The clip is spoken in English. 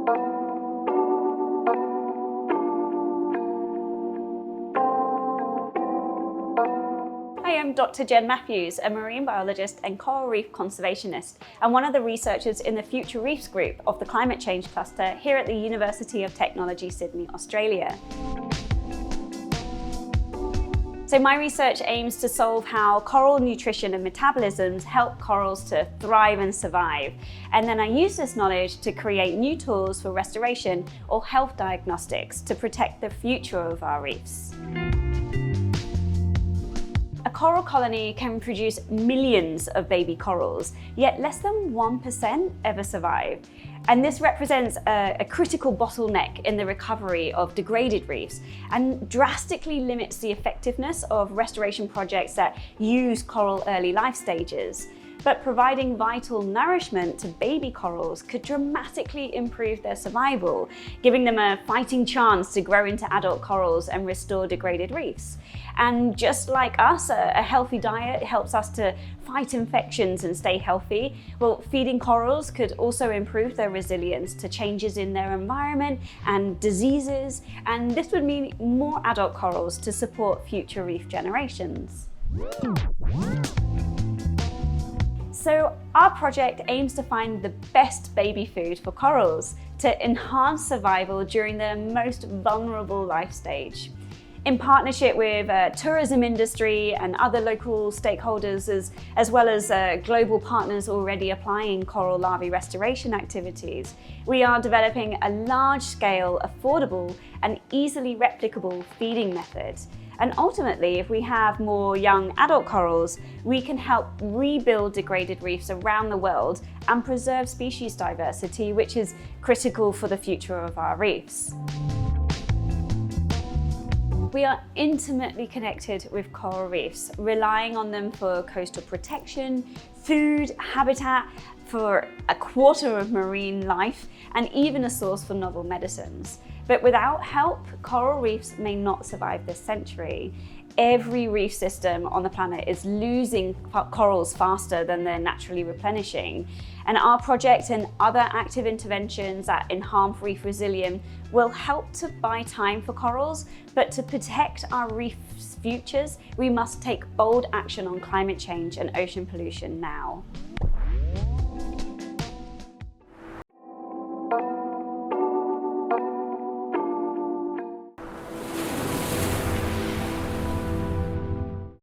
Hi, I'm Dr. Jen Matthews, a marine biologist and coral reef conservationist, and one of the researchers in the Future Reefs group of the Climate Change Cluster here at the University of Technology, Sydney, Australia. So my research aims to solve how coral nutrition and metabolisms help corals to thrive and survive. And then I use this knowledge to create new tools for restoration or health diagnostics to protect the future of our reefs. A coral colony can produce millions of baby corals, yet less than 1% ever survive. And this represents a critical bottleneck in the recovery of degraded reefs and drastically limits the effectiveness of restoration projects that use coral early life stages. But providing vital nourishment to baby corals could dramatically improve their survival, giving them a fighting chance to grow into adult corals and restore degraded reefs. And just like us, a healthy diet helps us to fight infections and stay healthy. Well, feeding corals could also improve their resilience to changes in their environment and diseases, and this would mean more adult corals to support future reef generations. So our project aims to find the best baby food for corals to enhance survival during their most vulnerable life stage. In partnership with tourism industry and other local stakeholders, as well as global partners already applying coral larvae restoration activities, we are developing a large-scale, affordable and easily replicable feeding method. And ultimately, if we have more young adult corals, we can help rebuild degraded reefs around the world and preserve species diversity, which is critical for the future of our reefs. We are intimately connected with coral reefs, relying on them for coastal protection, food, habitat, for a quarter of marine life, and even a source for novel medicines. But without help, coral reefs may not survive this century. Every reef system on the planet is losing corals faster than they're naturally replenishing. And our project and other active interventions that enhance reef resilience will help to buy time for corals, but to protect our reef's futures, we must take bold action on climate change and ocean pollution now.